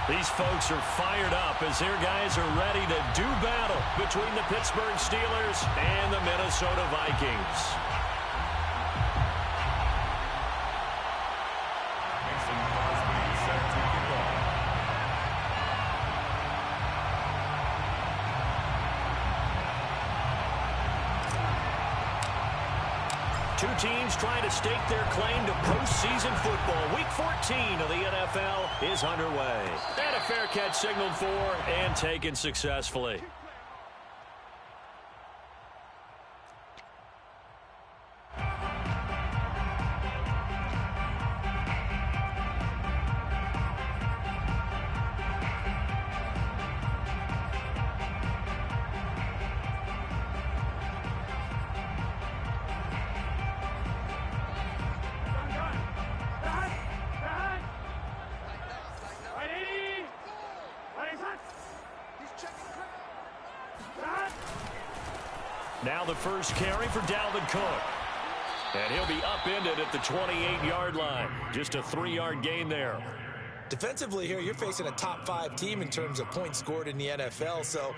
These folks are fired up as their guys are ready to do battle between the Pittsburgh Steelers and the Minnesota Vikings. Two teams trying to stake their claim to postseason football. Week 14 of the NFL is underway. And a fair catch signaled for and taken successfully. Now the first carry for Dalvin Cook. And he'll be upended at the 28-yard line. Just a 3-yard gain there. Defensively here, you're facing a top-5 team in terms of points scored in the NFL. So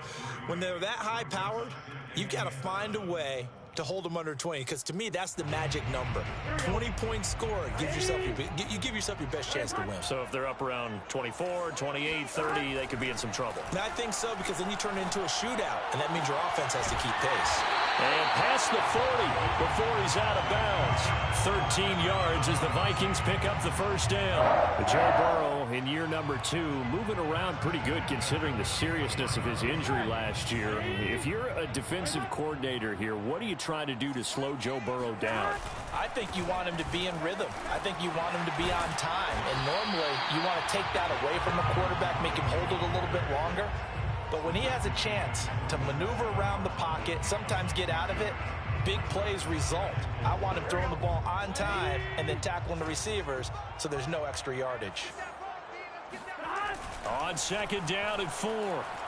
when they're that high-powered, you've got to find a way to hold them under 20, because to me that's the magic number. 20-point score gives yourself you give yourself your best chance to win. So if they're up around 24, 28, 30, they could be in some trouble. And I think so, because then you turn it into a shootout, and that means your offense has to keep pace. And past the 40 before he's out of bounds. 13 yards as the Vikings pick up the first down. Joe Burrow in year number 2, moving around pretty good considering the seriousness of his injury last year. If you're a defensive coordinator here, what do you try to do to slow Joe Burrow down? I think you want him to be in rhythm. I think you want him to be on time. And normally you want to take that away from a quarterback, make him hold it a little bit longer. But when he has a chance to maneuver around the pocket, sometimes get out of it, big plays result. I want him throwing the ball on time and then tackling the receivers so there's no extra yardage. On second down at 4,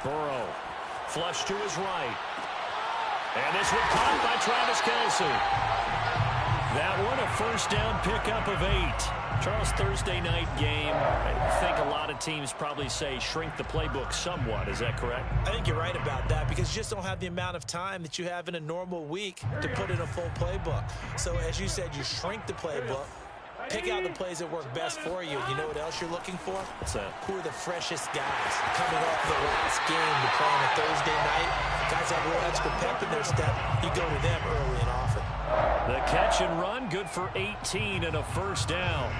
Burrow flush to his right. And this one caught by Travis Kelce. That one a first down pickup of 8. Charles, Thursday night game, I think a lot of teams probably say shrink the playbook somewhat. Is that correct? I think you're right about that, because you just don't have the amount of time that you have in a normal week to put in a full playbook. So as you said, you shrink the playbook, pick out the plays that work best for you. You know what else you're looking for? What's that? Who are the freshest guys coming off the last game to play on a Thursday night? Guys have a little extra pep in their step. You go to them early and often. The catch and run, good for 18 and a first down.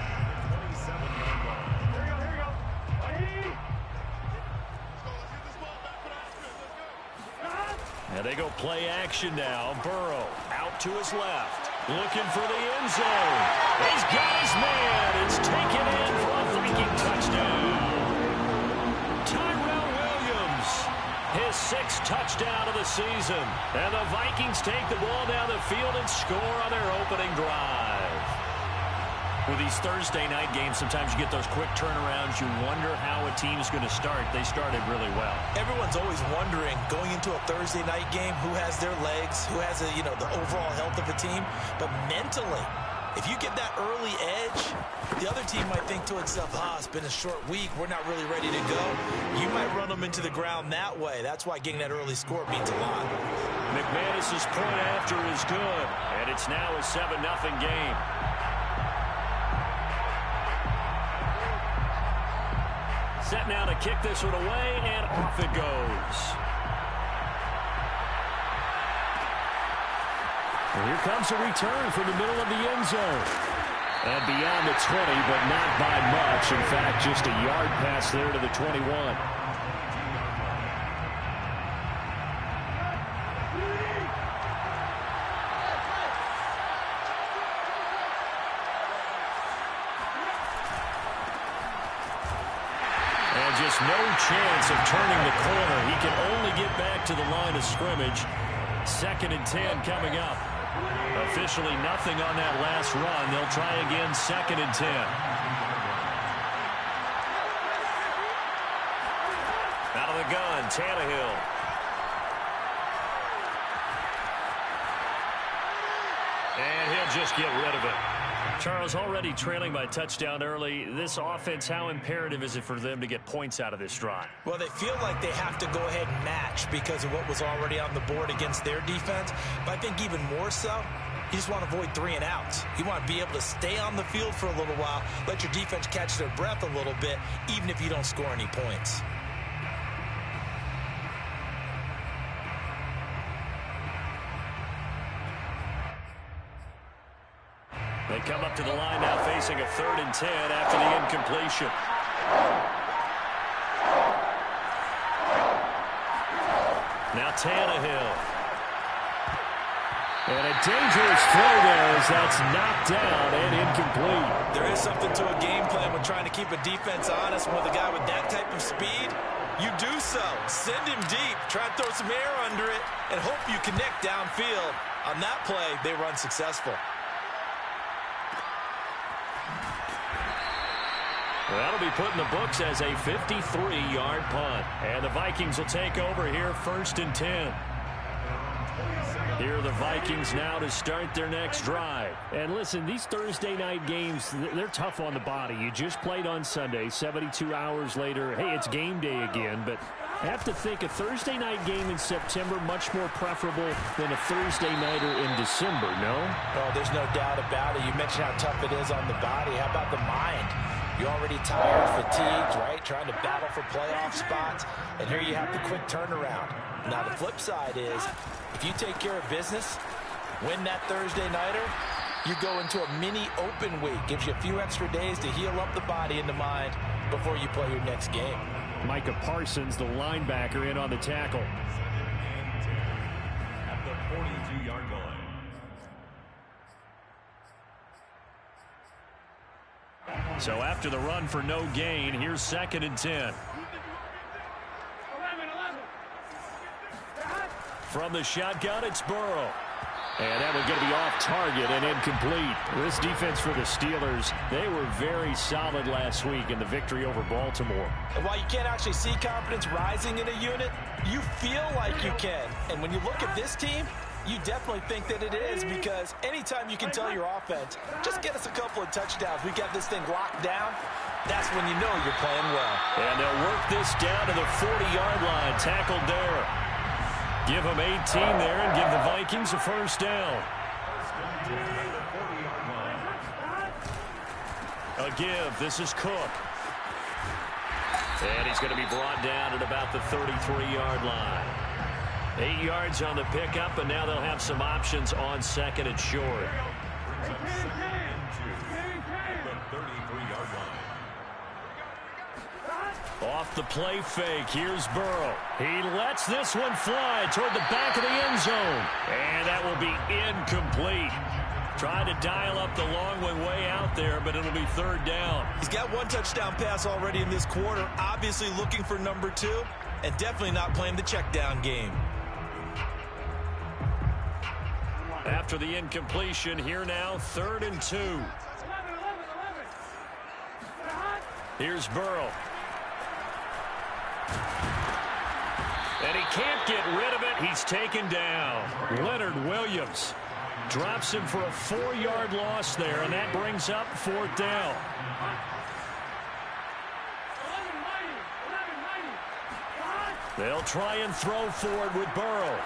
And they go play action now. Burrow out to his left. Looking for the end zone. He's got his man. It's taken in for a Viking touchdown. Tyrell Williams, his 6th touchdown of the season. And the Vikings take the ball down the field and score on their opening drive. With these Thursday night games, sometimes you get those quick turnarounds. You wonder how a team's going to start. They started really well. Everyone's always wondering, going into a Thursday night game, who has their legs, who has the overall health of a team. But mentally, if you get that early edge, the other team might think to itself, it's been a short week, we're not really ready to go. You might run them into the ground that way. That's why getting that early score means a lot. McManus's point after is good, and it's now a 7-0 game. Set now to kick this one away, and off it goes. And here comes a return from the middle of the end zone. And beyond the 20, but not by much. In fact, just a yard pass there to the 21. Just no chance of turning the corner. He can only get back to the line of scrimmage. 2nd and 10 coming up. Officially nothing on that last run. They'll try again 2nd and 10. Out of the gun, Tannehill. And he'll just get rid of it. Charles, already trailing by touchdown early. This offense, how imperative is it for them to get points out of this drive? Well, they feel like they have to go ahead and match because of what was already on the board against their defense. But I think even more so, you just want to avoid 3 and outs. You want to be able to stay on the field for a little while, let your defense catch their breath a little bit, even if you don't score any points. They come up to the line now facing a 3rd and 10 after the incompletion. Now Tannehill. And a dangerous throw there as that's knocked down and incomplete. There is something to a game plan when trying to keep a defense honest. With a guy with that type of speed, you do so. Send him deep. Try and throw some air under it and hope you connect downfield. On that play, they were unsuccessful. That'll be put in the books as a 53-yard punt. And the Vikings will take over here 1st and 10. Here are the Vikings now to start their next drive. And listen, these Thursday night games, they're tough on the body. You just played on Sunday, 72 hours later. Hey, it's game day again. But I have to think a Thursday night game in September much more preferable than a Thursday nighter in December, no? Oh, there's no doubt about it. You mentioned how tough it is on the body. How about the mind? You're already tired, fatigued, right? Trying to battle for playoff spots. And here you have the quick turnaround. Now, the flip side is, if you take care of business, win that Thursday nighter, you go into a mini open week. Gives you a few extra days to heal up the body and the mind before you play your next game. Micah Parsons, the linebacker, in on the tackle. At the 42-yard line. So after the run for no gain, here's 2nd and 10. From the shotgun, it's Burrow. And that one's going to be off target and incomplete. This defense for the Steelers, they were very solid last week in the victory over Baltimore. And while you can't actually see confidence rising in a unit, you feel like you can. And when you look at this team, you definitely think that it is, because anytime you can tell your offense, just get us a couple of touchdowns, we got this thing locked down, that's when you know you're playing well. And they'll work this down to the 40-yard line, tackled there. Give them 18 there and give the Vikings a 1st down. A give. This is Cook. And he's going to be brought down at about the 33-yard line. 8 yards on the pickup, and now they'll have some options on 2nd and short. Off the play fake, here's Burrow. He lets this one fly toward the back of the end zone. And that will be incomplete. Trying to dial up the long way out there, but it'll be 3rd down. He's got 1 touchdown pass already in this quarter, obviously looking for number 2, and definitely not playing the check down game. After the incompletion, here now, 3rd and 2. Here's Burrow. And he can't get rid of it. He's taken down. Leonard Williams drops him for a 4-yard loss there, and that brings up 4th down. They'll try and throw forward with Burrow.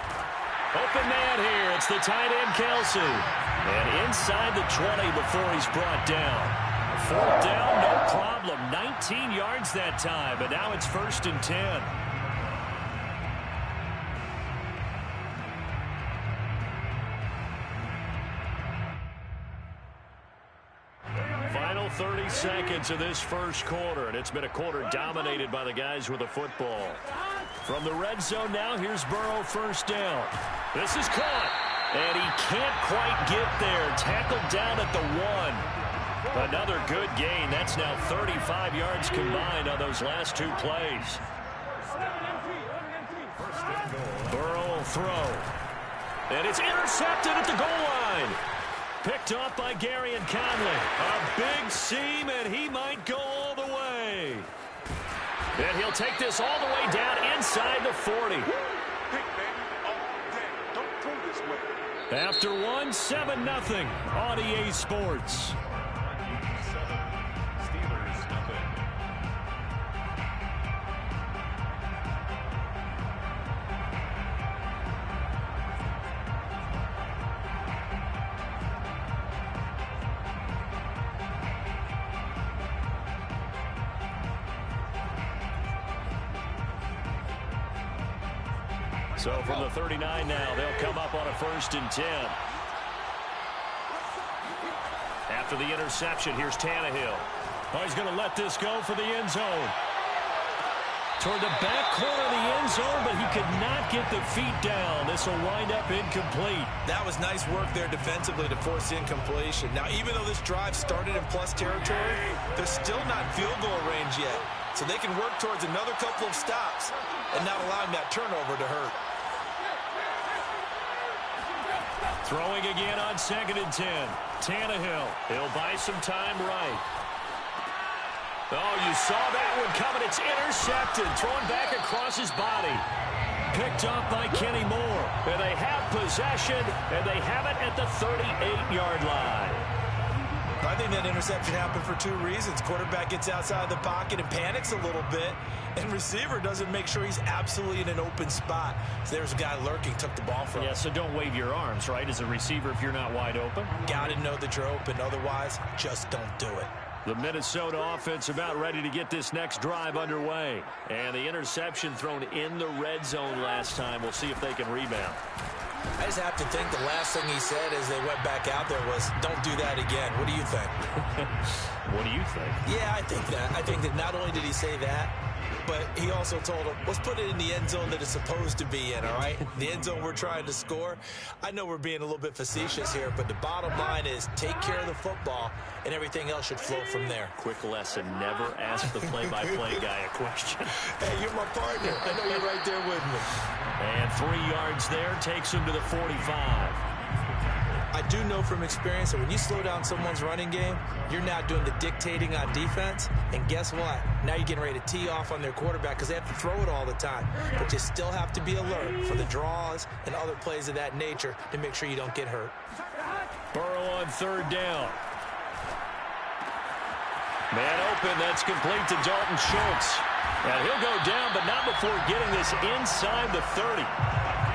Open man here. It's the tight end, Kelsey. And inside the 20 before he's brought down. 4th down, no problem. 19 yards that time, but now it's 1st and 10. Final 30 seconds of this first quarter, and it's been a quarter dominated by the guys with the football. From the red zone now, here's Burrow, 1st down. This is caught, and he can't quite get there. Tackled down at the 1. Another good gain. That's now 35 yards combined on those last 2 plays. Burrow will throw. And it's intercepted at the goal line. Picked off by Gary and Conley. A big seam, and he might go all the way. And he'll take this all the way down inside the 40. After 1, 7-0 on EA Sports. So from the 39 now, they'll come up on a 1st and 10. After the interception, here's Tannehill. Oh, he's going to let this go for the end zone. Toward the back corner of the end zone, but he could not get the feet down. This will wind up incomplete. That was nice work there defensively to force incompletion. Now, even though this drive started in plus territory, they're still not in field goal range yet. So they can work towards another couple of stops and not allowing that turnover to hurt. Throwing again on 2nd and 10. Tannehill. He'll buy some time right. Oh, you saw that one coming. It's intercepted. Thrown back across his body. Picked up by Kenny Moore. And they have possession, and they have it at the 38-yard line. I think that interception happened for 2 reasons. Quarterback gets outside the pocket and panics a little bit, and receiver doesn't make sure he's absolutely in an open spot. So there's a guy lurking, took the ball from him. Yeah, so don't wave your arms, right, as a receiver if you're not wide open. Got to know that you're open. Otherwise, just don't do it. The Minnesota offense about ready to get this next drive underway. And the interception thrown in the red zone last time. We'll see if they can rebound. I just have to think the last thing he said as they went back out there was, don't do that again. What do you think? What do you think? Yeah, I think that. I think that not only did he say that, but he also told him, let's put it in the end zone that it's supposed to be in, all right? The end zone we're trying to score. I know we're being a little bit facetious here, but the bottom line is take care of the football, and everything else should flow from there. Quick lesson, never ask the play-by-play guy a question. Hey, you're my partner. I know you're right there with me. And 3 yards there takes him to the 45. I do know from experience that when you slow down someone's running game, you're now doing the dictating on defense. And guess what? Now you're getting ready to tee off on their quarterback because they have to throw it all the time. But you still have to be alert for the draws and other plays of that nature to make sure you don't get hurt. Burrow on 3rd down. Man open, that's complete to Dalton Schultz. And he'll go down, but not before getting this inside the 30.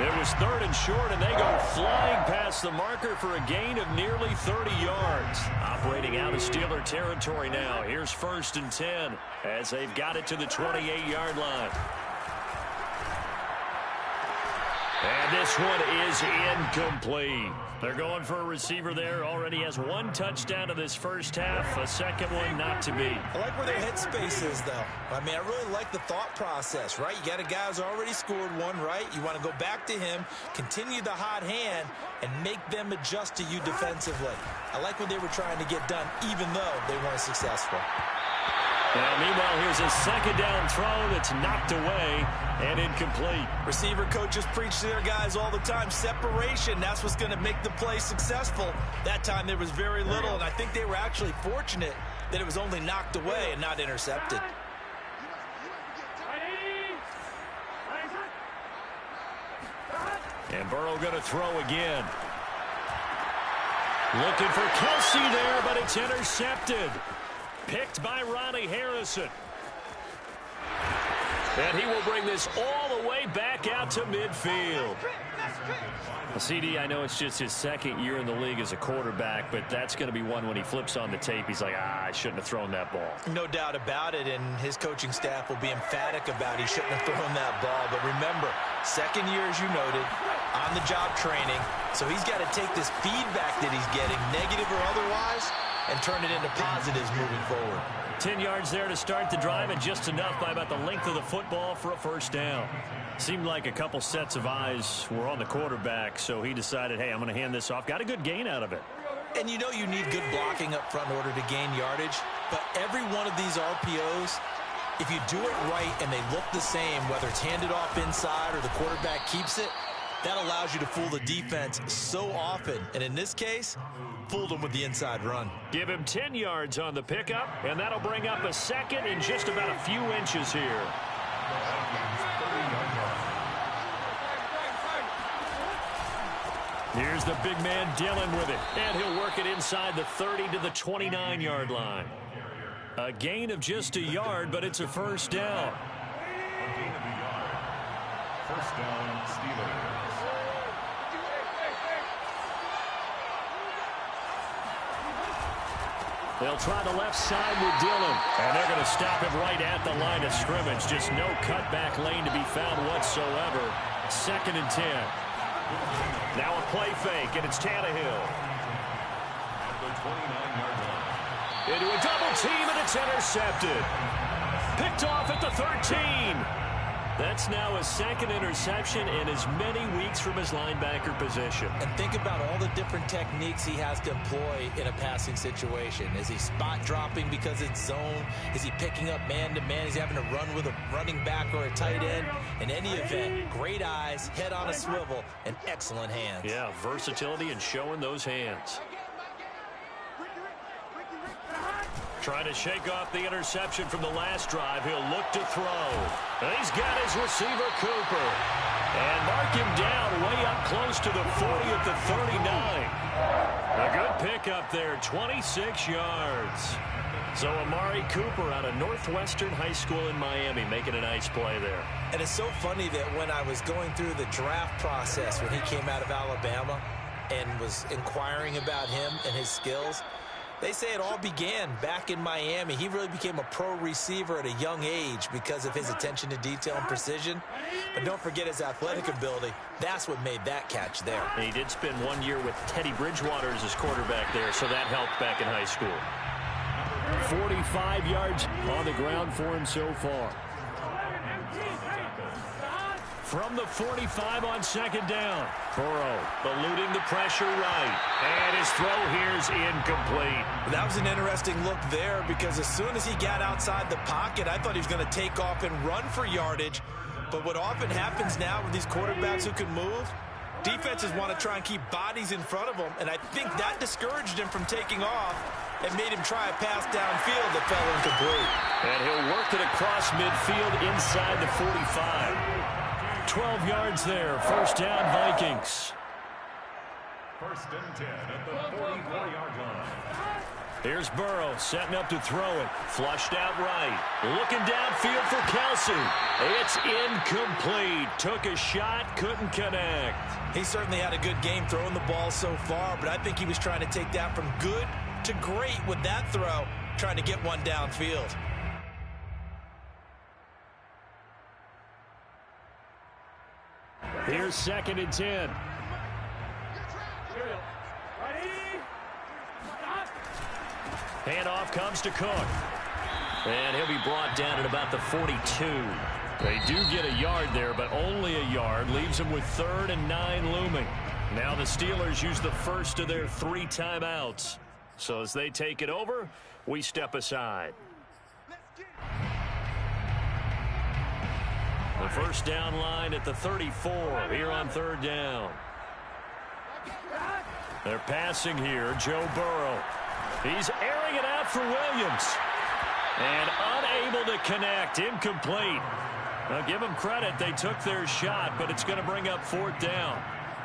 It was 3rd and short, and they go flying past the marker for a gain of nearly 30 yards. Operating out of Steeler territory now. Here's 1st and 10 as they've got it to the 28-yard line. And this one is incomplete. They're going for a receiver there. Already has 1 touchdown to this first half. A second one not to be. I like where their headspace is, though. I mean, I really like the thought process, right? You got a guy who's already scored 1, right? You want to go back to him, continue the hot hand, and make them adjust to you defensively. I like what they were trying to get done, even though they weren't successful. Now, meanwhile, here's a 2nd down throw that's knocked away and incomplete. Receiver coaches preach to their guys all the time. Separation, that's what's going to make the play successful. That time there was very little, and I think they were actually fortunate that it was only knocked away and not intercepted. And Burrow going to throw again. Looking for Kelsey there, but it's intercepted. Picked by Ronnie Harrison. And he will bring this all the way back out to midfield. Well, CD, I know it's just his 2nd year in the league as a quarterback, but that's going to be one when he flips on the tape. He's like, I shouldn't have thrown that ball. No doubt about it, and his coaching staff will be emphatic about he shouldn't have thrown that ball. But remember, 2nd year, as you noted, on-the-job training. So he's got to take this feedback that he's getting, negative or otherwise, and turn it into positives moving forward. 10 yards there to start the drive, and just enough by about the length of the football for a 1st down. Seemed like a couple sets of eyes were on the quarterback, so he decided, hey, I'm going to hand this off. Got a good gain out of it. And you know you need good blocking up front in order to gain yardage, but every one of these RPOs, if you do it right and they look the same, whether it's handed off inside or the quarterback keeps it, that allows you to fool the defense so often. And in this case, fooled them with the inside run. Give him 10 yards on the pickup, and that'll bring up a 2nd in just about a few inches here. Here's the big man Dillon with it, and he'll work it inside the 30 to the 29-yard line. A gain of just a yard, but it's a 1st down. First down, Steelers. They'll try the left side with Dillon. And they're going to stop him right at the line of scrimmage. Just no cutback lane to be found whatsoever. 2nd and 10. Now a play fake, and it's Tannehill. At the 29-yard line. Into a double team, and it's intercepted. Picked off at the 13. That's now his 2nd interception in as many weeks from his linebacker position. And think about all the different techniques he has to employ in a passing situation. Is he spot dropping because it's zone? Is he picking up man-to-man? Is he having to run with a running back or a tight end? In any event, great eyes, head on a swivel, and excellent hands. Yeah, versatility and showing those hands. Trying to shake off the interception from the last drive. He'll look to throw. And he's got his receiver, Cooper. And mark him down way up close to the 40 at the 39. A good pickup there, 26 yards. So Amari Cooper out of Northwestern High School in Miami making a nice play there. And it's so funny that when I was going through the draft process when he came out of Alabama and was inquiring about him and his skills, they say it all began back in Miami. He really became a pro receiver at a young age because of his attention to detail and precision. But don't forget his athletic ability. That's what made that catch there. And he did spend 1 year with Teddy Bridgewater as his quarterback there, so that helped back in high school. 45 yards on the ground for him so far. From the 45 on 2nd down. Burrow eluding the pressure right. And his throw here's incomplete. That was an interesting look there because as soon as he got outside the pocket, I thought he was going to take off and run for yardage. But what often happens now with these quarterbacks who can move, defenses want to try and keep bodies in front of them. And I think that discouraged him from taking off and made him try a pass downfield that fell incomplete. And he'll work it across midfield inside the 45. 12 yards there. 1st down, Vikings. 1st and 10 at the 44-yard line. Here's Burrow setting up to throw it. Flushed out right. Looking downfield for Kelsey. It's incomplete. Took a shot, couldn't connect. He certainly had a good game throwing the ball so far, but I think he was trying to take that from good to great with that throw, trying to get one downfield. Here's 2nd and 10. Handoff comes to Cook. And he'll be brought down at about the 42. They do get a yard there, but only a yard. Leaves them with 3rd and 9 looming. Now the Steelers use the first of their 3 timeouts. So as they take it over, we step aside. The 1st down line at the 34 here on 3rd down. They're passing here. Joe Burrow. He's airing it out for Williams. And unable to connect. Incomplete. Now give them credit. They took their shot, but it's going to bring up 4th down.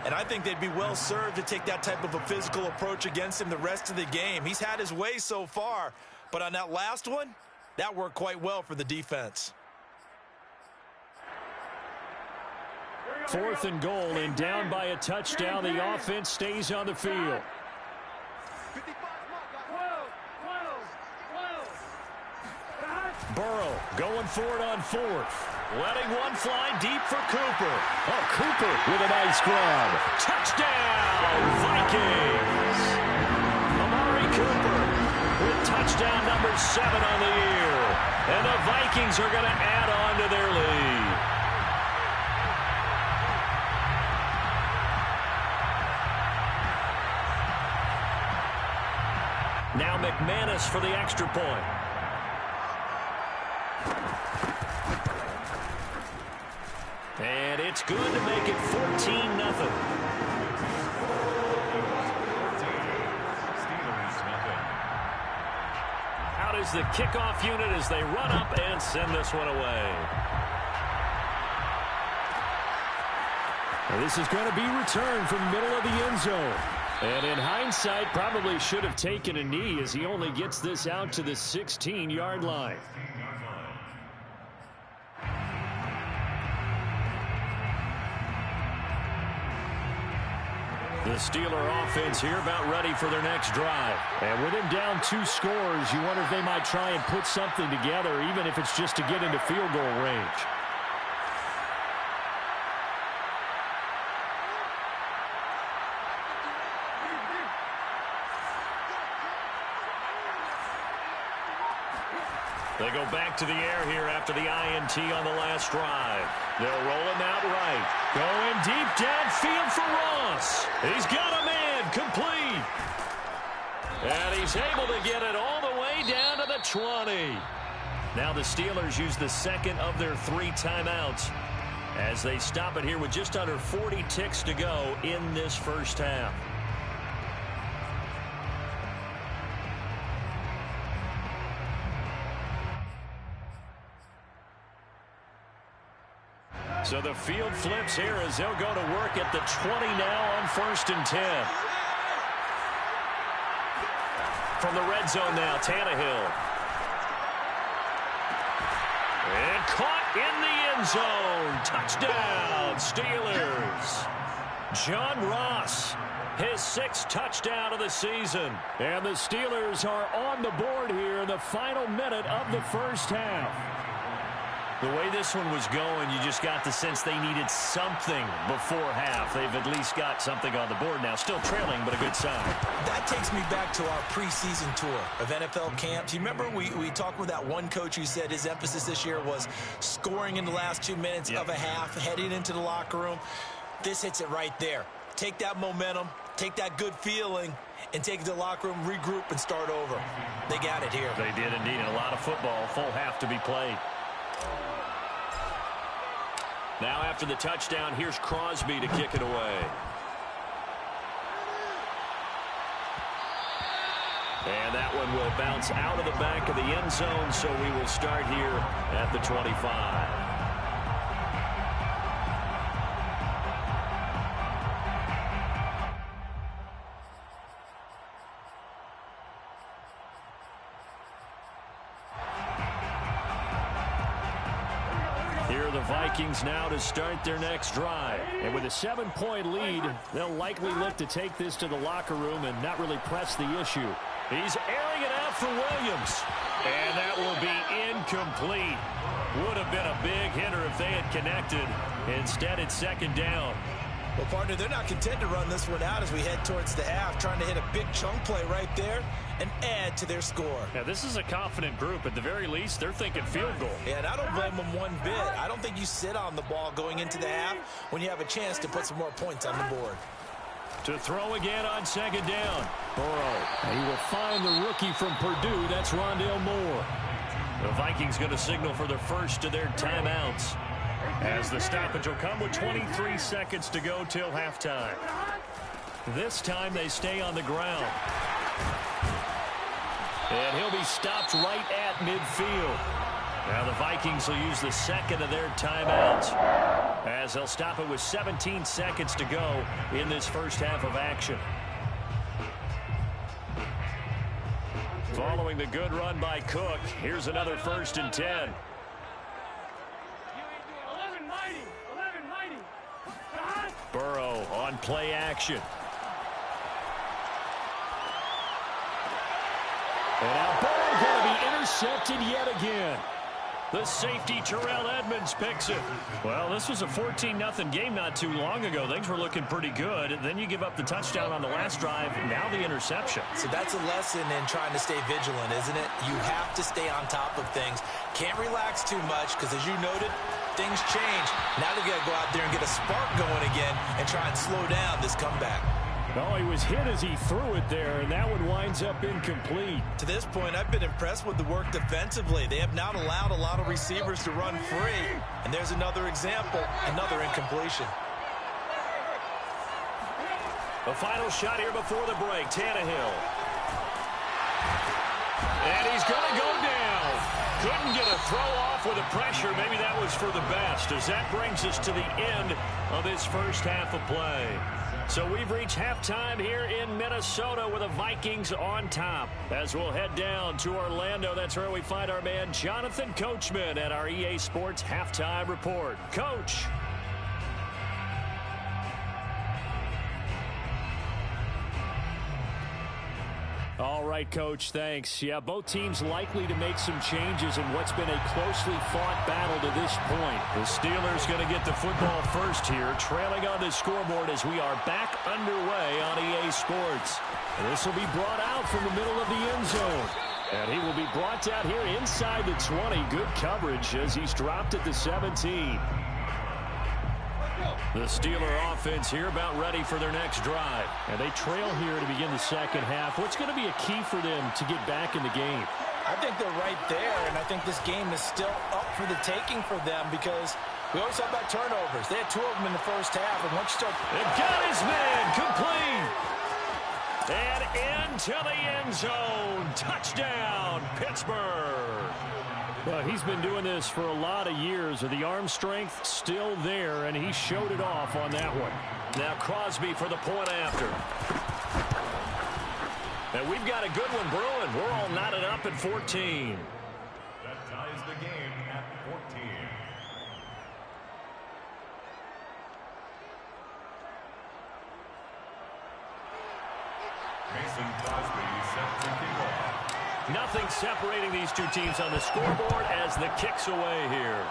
And I think they'd be well served to take that type of a physical approach against him the rest of the game. He's had his way so far, but on that last one, that worked quite well for the defense. 4th and goal, and down by a touchdown. The offense stays on the field. Burrow going for it on 4th. Letting one fly deep for Cooper. Oh, Cooper with a nice grab. Touchdown, Vikings. Amari Cooper with touchdown number 7 on the year. And the Vikings are going to add on to their lead. Now McManus for the extra point. And it's good to make it 14-0. Out is the kickoff unit as they run up and send this one away. Now this is going to be returned from the middle of the end zone. And in hindsight, probably should have taken a knee as he only gets this out to the 16-yard line. The Steeler offense here about ready for their next drive. And with him down 2 scores, you wonder if they might try and put something together, even if it's just to get into field goal range. They go back to the air here after the INT on the last drive. They'll roll him out right. Going deep downfield for Ross. He's got a man complete. And he's able to get it all the way down to the 20. Now the Steelers use the second of their 3 timeouts as they stop it here with just under 40 ticks to go in this first half. So the field flips here as they'll go to work at the 20 now on 1st and 10. From the red zone now, Tannehill. And caught in the end zone. Touchdown, Steelers. John Ross, his 6th touchdown of the season. And the Steelers are on the board here in the final minute of the first half. The way this one was going, you just got the sense they needed something before half. They've at least got something on the board now. Still trailing, but a good sign. That takes me back to our preseason tour of NFL camps. You remember we talked with that one coach who said his emphasis this year was scoring in the last 2 minutes of a half, heading into the locker room. This hits it right there. Take that momentum, take that good feeling, and take it to the locker room, regroup, and start over. They got it here. They did indeed. And a lot of football, full half to be played. Now after the touchdown, here's Crosby to kick it away. And that one will bounce out of the back of the end zone, so we will start here at the 25. Vikings now to start their next drive. And with a 7-point lead, they'll likely look to take this to the locker room and not really press the issue. He's airing it out for Williams. And that will be incomplete. Would have been a big hitter if they had connected. Instead, it's 2nd down. Well, partner, they're not content to run this one out as we head towards the half, trying to hit a big chunk play right there and add to their score. Yeah, this is a confident group. At the very least, they're thinking field goal. Yeah, and I don't blame them one bit. I don't think you sit on the ball going into the half when you have a chance to put some more points on the board. To throw again on 2nd down. Burrow. And he will find the rookie from Purdue. That's Rondale Moore. The Vikings going to signal for the first of their timeouts, as the stoppage will come with 23 seconds to go till halftime. This time they stay on the ground. And he'll be stopped right at midfield. Now the Vikings will use the second of their timeouts, as they'll stop it with 17 seconds to go in this first half of action. Following the good run by Cook, here's another 1st and 10. Burrow on play action. And now Burrow going to be intercepted yet again. The safety, Terrell Edmunds, picks it. Well, this was a 14-0 game not too long ago. Things were looking pretty good. Then you give up the touchdown on the last drive. Now the interception. So that's a lesson in trying to stay vigilant, isn't it? You have to stay on top of things. Can't relax too much because, as you noted, things change. Now they've got to go out there and get a spark going again and try and slow down this comeback. Oh, he was hit as he threw it there, and that one winds up incomplete. To this point, I've been impressed with the work defensively. They have not allowed a lot of receivers to run free. And there's another example, another incompletion. The final shot here before the break, Tannehill. And he's going to go down. Couldn't get a throw off with the pressure. Maybe that was for the best, as that brings us to the end of this first half of play. So we've reached halftime here in Minnesota with the Vikings on top. As we'll head down to Orlando, that's where we find our man Jonathan Coachman at our EA Sports Halftime Report. Coach. All right, Coach, thanks. Yeah, both teams likely to make some changes in what's been a closely fought battle to this point. The Steelers going to get the football first here, trailing on the scoreboard as we are back underway on EA Sports. This will be brought out from the middle of the end zone. And he will be brought down here inside the 20. Good coverage as he's dropped at the 17. The Steeler offense here about ready for their next drive. And they trail here to begin the second half. What's going to be a key for them to get back in the game? I think they're right there, and I think this game is still up for the taking for them because we always talk about turnovers. They had 2 of them in the first half, and once you start... They've got his man complete. And into the end zone. Touchdown, Pittsburgh. Well, he's been doing this for a lot of years. The arm strength still there, and he showed it off on that one. Now Crosby for the point after. And we've got a good one brewing. We're all knotted up at 14. That ties the game at 14. Mason Crosby set to kick off. Nothing separating these two teams on the scoreboard as the kick's away here.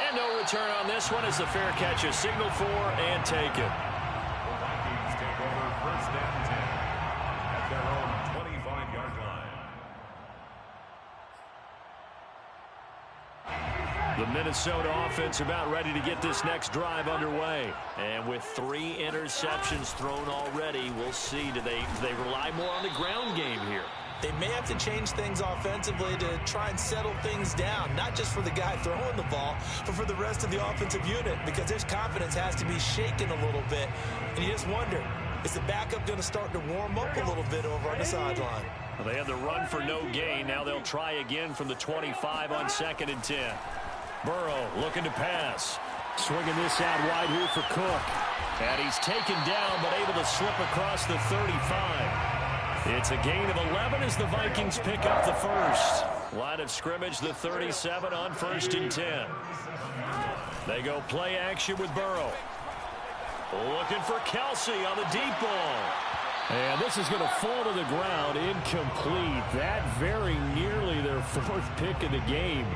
And no return on this one as the fair catch is signaled for and taken. The Vikings take over first and 10 at their own 25-yard line. The Minnesota offense about ready to get this next drive underway. And with 3 interceptions thrown already, we'll see. Do they rely more on the ground game here? They may have to change things offensively to try and settle things down, not just for the guy throwing the ball, but for the rest of the offensive unit, because his confidence has to be shaken a little bit. And you just wonder, is the backup going to start to warm up a little bit over on the sideline? Well, they had the run for no gain. Now they'll try again from the 25 on 2nd and 10. Burrow looking to pass. Swinging this out wide here for Cook. And he's taken down, but able to slip across the 35. It's a gain of 11 as the Vikings pick up the first. Line of scrimmage, the 37 on 1st and 10. They go play action with Burrow. Looking for Kelsey on the deep ball. And this is going to fall to the ground, incomplete. That very nearly their 4th pick of the game.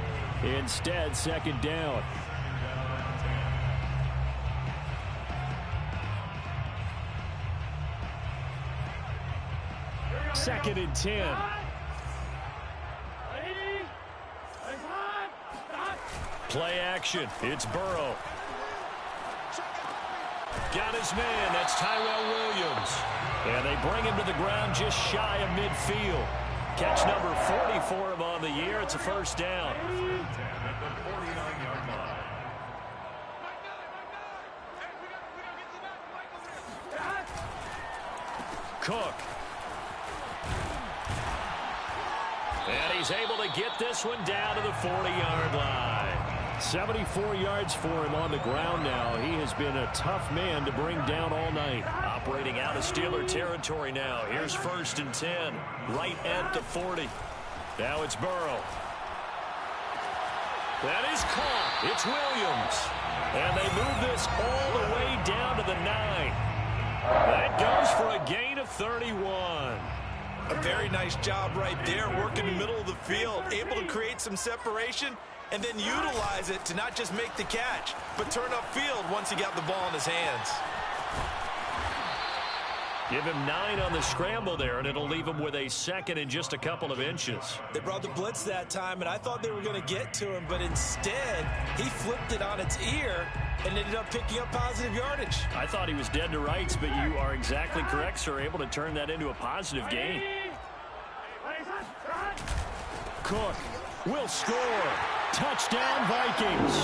Instead, 2nd down. Second and 10. Play action. It's Burrow. Got his man. That's Tyrell Williams. And they bring him to the ground just shy of midfield. Catch number 40 for him on the year. It's a first down. At the 49-yard line. Cook. And he's able to get this one down to the 40-yard line. 74 yards for him on the ground now. He has been a tough man to bring down all night. Operating out of Steeler territory now. Here's 1st and 10. Right at the 40. Now it's Burrow. That is caught. It's Williams. And they move this all the way down to the 9. That goes for a gain of 31. A very nice job right there, working the middle of the field, able to create some separation and then utilize it to not just make the catch, but turn upfield once he got the ball in his hands. Give him 9 on the scramble there, and it'll leave him with a 2nd and just a couple of inches. They brought the blitz that time, and I thought they were going to get to him, but instead, he flipped it on its ear and ended up picking up positive yardage. I thought he was dead to rights, but you are exactly correct, sir. Able to turn that into a positive gain. Cook will score. Touchdown, Vikings.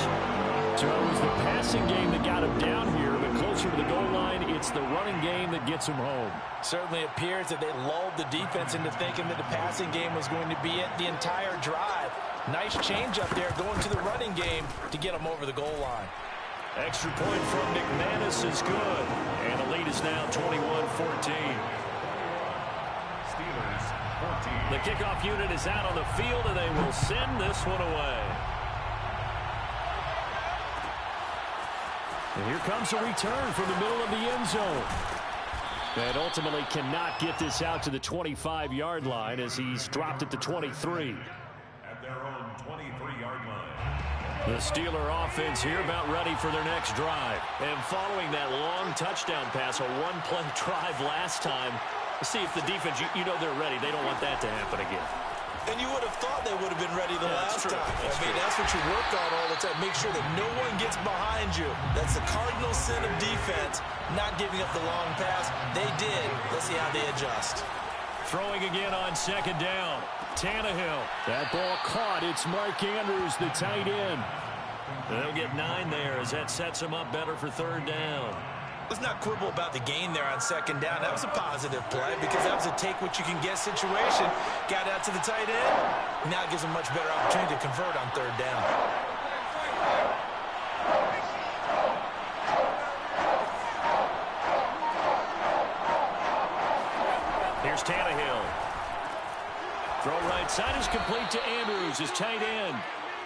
So it was the passing game that got him down here, but closer to the goal line, it's the running game that gets him home. Certainly appears that they lulled the defense into thinking that the passing game was going to be it the entire drive. Nice change up there going to the running game to get him over the goal line. Extra point from McManus is good. And the lead is now 21-14. Steelers 14. The kickoff unit is out on the field, and they will send this one away. And here comes a return from the middle of the end zone. And ultimately cannot get this out to the 25-yard line as he's dropped at the 23. At their own 23-yard line. The Steeler offense here about ready for their next drive. And following that long touchdown pass, a one-play drive last time, see if the defense, you know they're ready. They don't want that to happen again. And you would have thought they would have been ready the last time. That's what you work on all the time. Make sure that no one gets behind you. That's the cardinal sin of defense, not giving up the long pass. They did. Let's see how they adjust. Throwing again on second down. Tannehill. That ball caught. It's Mark Andrews, the tight end. They'll get 9 there as that sets them up better for third down. Let's not quibble about the gain there on second down. That was a positive play because that was a take-what-you-can-get situation. Got out to the tight end. Now it gives them much better opportunity to convert on third down. Here's Tannehill. Throw right side is complete to Andrews, his tight end.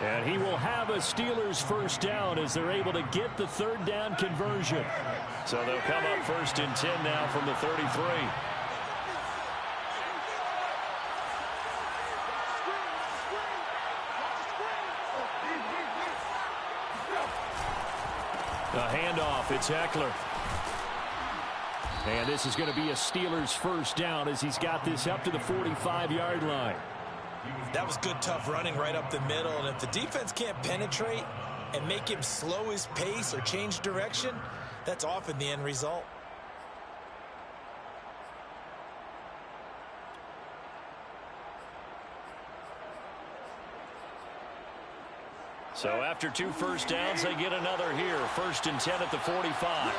And he will have a Steelers first down as they're able to get the third down conversion. So they'll come up first and 10 now from the 33. A handoff, it's Eckler. And this is going to be a Steelers first down as he's got this up to the 45-yard line. That was good, tough running right up the middle. And if the defense can't penetrate and make him slow his pace or change direction, that's often the end result. So after 2 first downs, they get another here. First and 10 at the 45.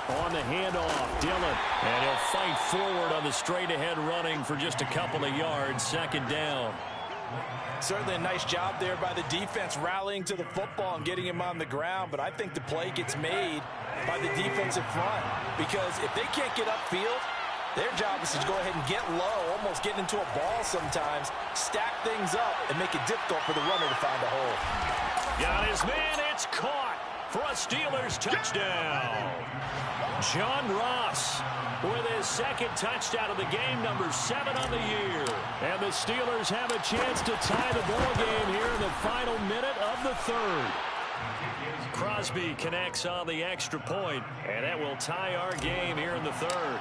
On the handoff, Dillon. And he'll fight forward on the straight-ahead running for just a couple of yards. Second down. Certainly a nice job there by the defense rallying to the football and getting him on the ground. But I think the play gets made by the defensive front. Because if they can't get upfield, their job is to go ahead and get low, almost getting into a ball sometimes, stack things up, and make it difficult for the runner to find a hole. Got his man. It's caught for a Steelers touchdown. John Ross with his second touchdown of the game, number 7 on the year. And the Steelers have a chance to tie the ball game here in the final minute of the third. Crosby connects on the extra point, and that will tie our game here in the third.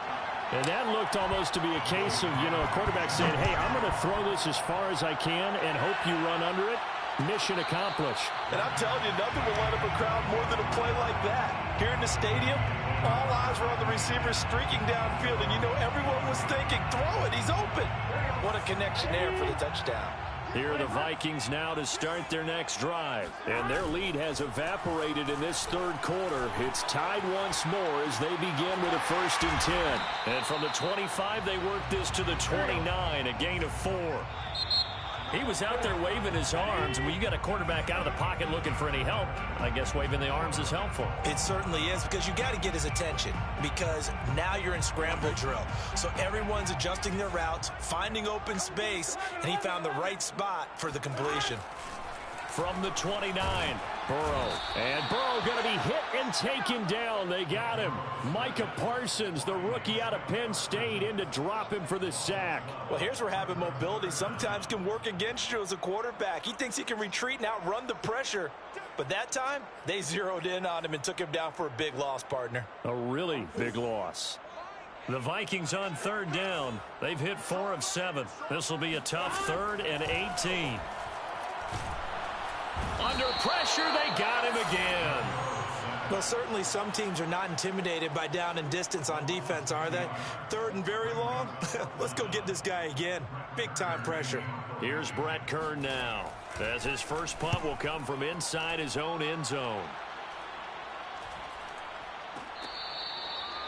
And that looked almost to be a case of, a quarterback saying, hey, I'm going to throw this as far as I can and hope you run under it. Mission accomplished. And I'm telling you, nothing will light up a crowd more than a play like that. Here in the stadium, all eyes were on the receiver streaking downfield, and everyone was thinking, throw it, he's open. What a connection there for the touchdown. Here are the Vikings now to start their next drive. And their lead has evaporated in this third quarter. It's tied once more as they begin with a first and 10. And from the 25, they work this to the 29, a gain of 4. He was out there waving his arms. When you got a quarterback out of the pocket looking for any help, I guess waving the arms is helpful. It certainly is, because you got to get his attention, because now you're in scramble drill. So everyone's adjusting their routes, finding open space, and he found the right spot for the completion. From the 29, Burrow. And Burrow going to be hit and taken down. They got him. Micah Parsons, the rookie out of Penn State, in to drop him for the sack. Well, here's where having mobility sometimes can work against you as a quarterback. He thinks he can retreat and outrun the pressure. But that time, they zeroed in on him and took him down for a big loss, partner. A really big loss. The Vikings on third down. They've hit 4 of 7. This will be a tough 3rd and 18. Under pressure, they got him again. Well, certainly some teams are not intimidated by down and distance on defense, are they? 3rd and very long? Let's go get this guy again. Big-time pressure. Here's Brett Kern now, as his first punt will come from inside his own end zone.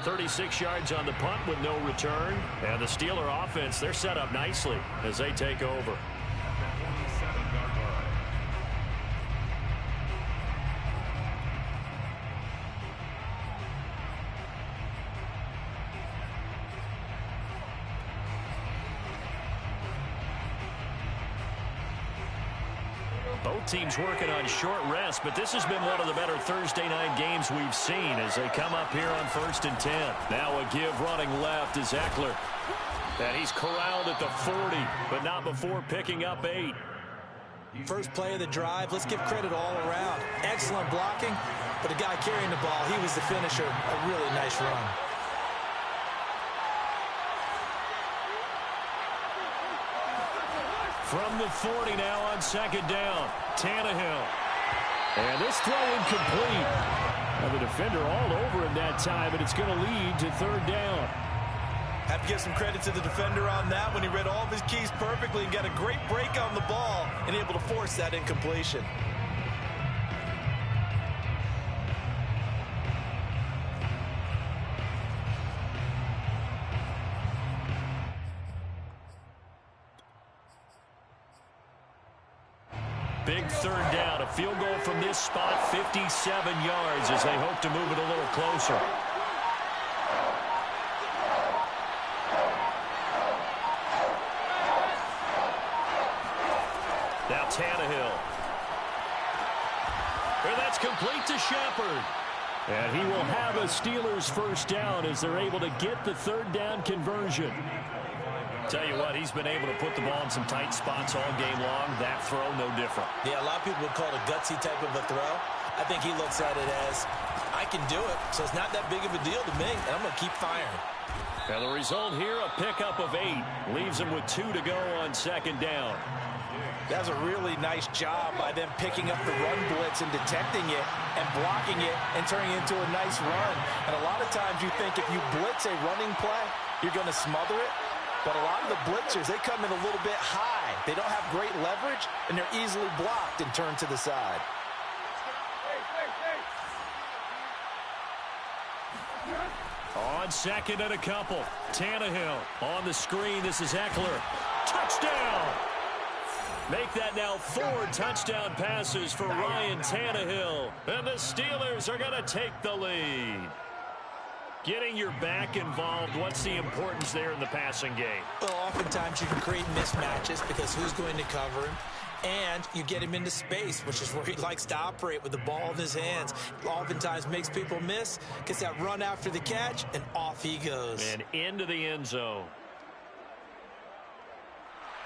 36 yards on the punt with no return. And the Steeler offense, they're set up nicely as they take over. Both teams working on short rest, but this has been one of the better Thursday night games we've seen as they come up here on 1st and 10. Now a give running left is Eckler. And he's corralled at the 40, but not before picking up 8. First play of the drive, let's give credit all around. Excellent blocking, but the guy carrying the ball, he was the finisher. A really nice run. From the 40 now on 2nd down, Tannehill. And this throw incomplete. And the defender all over him that time, and it's going to lead to 3rd down. Have to give some credit to the defender on that when he read all of his keys perfectly and got a great break on the ball and able to force that incompletion. Big 3rd down, a field goal from this spot, 57 yards as they hope to move it a little closer. Now Tannehill. And that's complete to Shepard. And he will have a Steelers 1st down as they're able to get the 3rd down conversion. Tell you what, he's been able to put the ball in some tight spots all game long. That throw, no different. Yeah, a lot of people would call it a gutsy type of a throw. I think he looks at it as, I can do it, so it's not that big of a deal to me, and I'm going to keep firing. And the result here, a pickup of 8. Leaves him with 2 to go on 2nd down. That was a really nice job by them picking up the run blitz and detecting it and blocking it and turning it into a nice run. And a lot of times you think if you blitz a running play, you're going to smother it. But a lot of the blitzers, they come in a little bit high. They don't have great leverage, and they're easily blocked and turned to the side. On 2nd and a couple, Tannehill on the screen. This is Eckler. Touchdown! Make that now 4 touchdown passes for Ryan Tannehill. And the Steelers are going to take the lead. Getting your back involved, what's the importance there in the passing game? Well, oftentimes you can create mismatches because who's going to cover him? And you get him into space, which is where he likes to operate with the ball in his hands. Oftentimes makes people miss, gets that run after the catch, and off he goes. And into the end zone.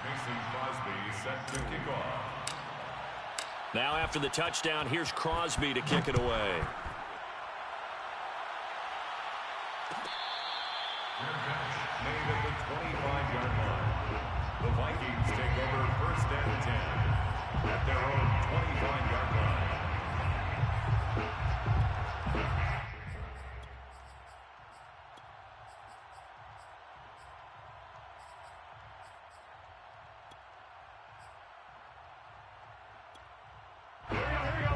Mason Crosby set to kick off. Now after the touchdown, here's Crosby to kick it away. Made at the 25-yard line. The Vikings take over 1st and 10 at their own 25-yard line.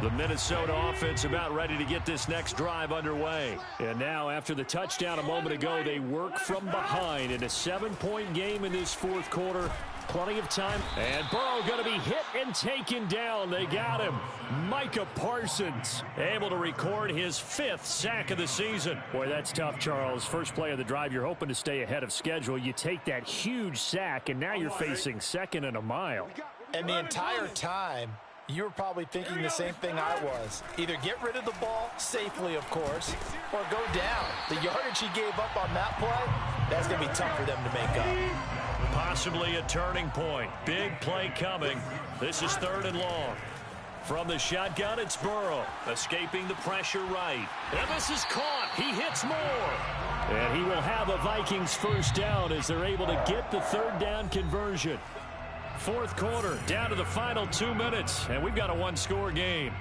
The Minnesota offense about ready to get this next drive underway. And now after the touchdown a moment ago, they work from behind in a 7-point game in this 4th quarter. Plenty of time. And Burrow going to be hit and taken down. They got him. Micah Parsons able to record his 5th sack of the season. Boy, that's tough, Charles. First play of the drive, you're hoping to stay ahead of schedule. You take that huge sack, and now you're facing 2nd and a mile. And the entire time, you were probably thinking the same thing I was. Either get rid of the ball, safely of course, or go down. The yardage he gave up on that play, that's going to be tough for them to make up. Possibly a turning point. Big play coming. This is 3rd and long. From the shotgun, it's Burrow. Escaping the pressure right. And this is caught. He hits more. And he will have a Vikings 1st down as they're able to get the 3rd down conversion. 4th quarter, down to the final 2 minutes, and we've got a 1-score game.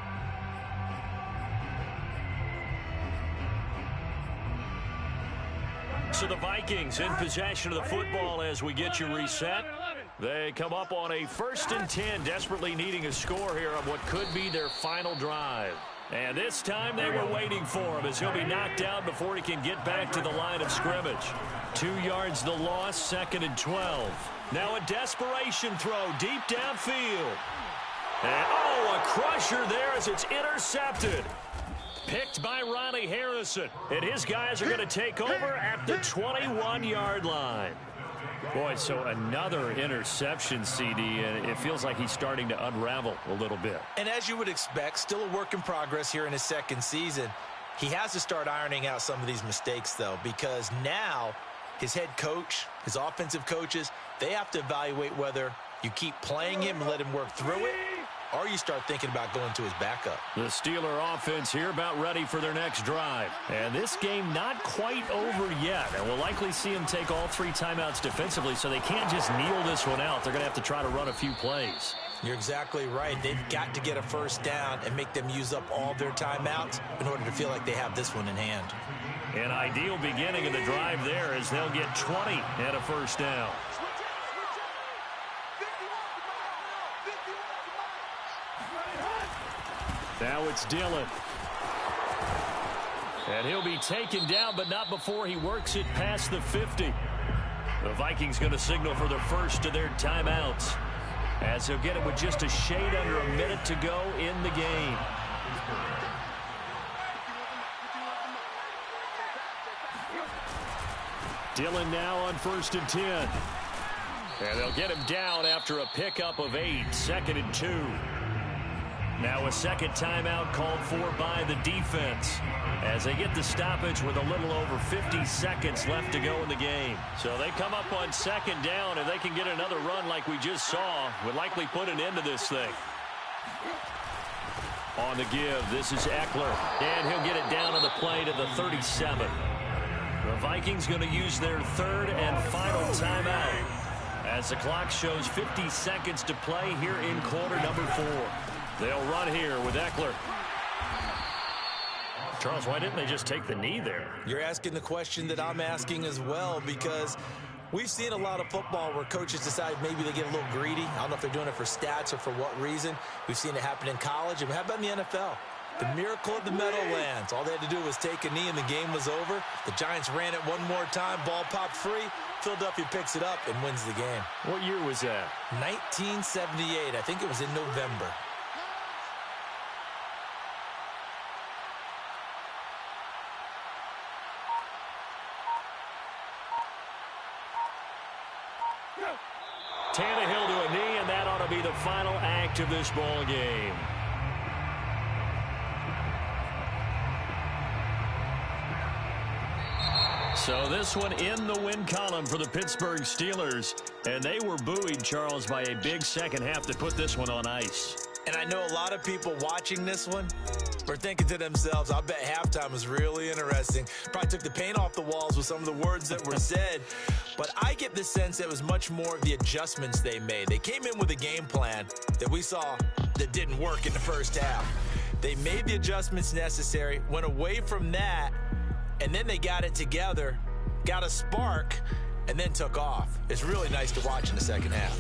So the Vikings in possession of the football as we get you reset. They come up on a 1st and 10, desperately needing a score here on what could be their final drive. And this time they were waiting for him as he'll be knocked down before he can get back to the line of scrimmage. 2 yards the loss, 2nd and 12. Now a desperation throw deep downfield. And oh, a crusher there as it's intercepted. Picked by Ronnie Harrison. And his guys are going to take over at the 21-yard line. Boy, so another interception, CD, and it feels like he's starting to unravel a little bit. And as you would expect, still a work in progress here in his second season. He has to start ironing out some of these mistakes, though, because now his head coach, his offensive coaches, they have to evaluate whether you keep playing him and let him work through it, or you start thinking about going to his backup. The Steeler offense here about ready for their next drive. And this game not quite over yet. And we'll likely see them take all 3 timeouts defensively, so they can't just kneel this one out. They're going to have to try to run a few plays. You're exactly right. They've got to get a first down and make them use up all their timeouts in order to feel like they have this one in hand. An ideal beginning of the drive there as they'll get 20 and a first down. Now it's Dillon. And he'll be taken down, but not before he works it past the 50. The Vikings going to signal for the first of their timeouts, as he'll get it with just a shade under a minute to go in the game. Dillon now on 1st and 10. And they'll get him down after a pickup of 8, 2nd and 2. Now a second timeout called for by the defense as they get the stoppage with a little over 50 seconds left to go in the game. So they come up on 2nd down. If they can get another run like we just saw, would likely put an end to this thing. On the give, this is Eckler, and he'll get it down on the play to the 37. The Vikings going to use their 3rd and final timeout as the clock shows 50 seconds to play here in quarter number 4. They'll run here with Eckler. Charles, why didn't they just take the knee there? You're asking the question that I'm asking as well, because we've seen a lot of football where coaches decide maybe they get a little greedy. I don't know if they're doing it for stats or for what reason. We've seen it happen in college. And how about in the NFL? The miracle of the Meadowlands. All they had to do was take a knee and the game was over. The Giants ran it one more time. Ball popped free. Philadelphia picks it up and wins the game. What year was that? 1978. I think it was in November. Tannehill to a knee, and that ought to be the final act of this ball game. So this one in the win column for the Pittsburgh Steelers, and they were buoyed, Charles, by a big second half to put this one on ice. And I know a lot of people watching this one were thinking to themselves, I bet halftime was really interesting. Probably took the paint off the walls with some of the words that were said. But I get the sense that it was much more of the adjustments they made. They came in with a game plan that we saw that didn't work in the first half. They made the adjustments necessary, went away from that, and then they got it together, got a spark, and then took off. It's really nice to watch in the second half.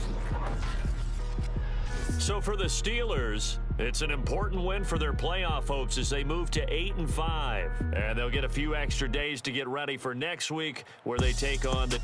So for the Steelers, it's an important win for their playoff hopes as they move to 8-5. And they'll get a few extra days to get ready for next week, where they take on the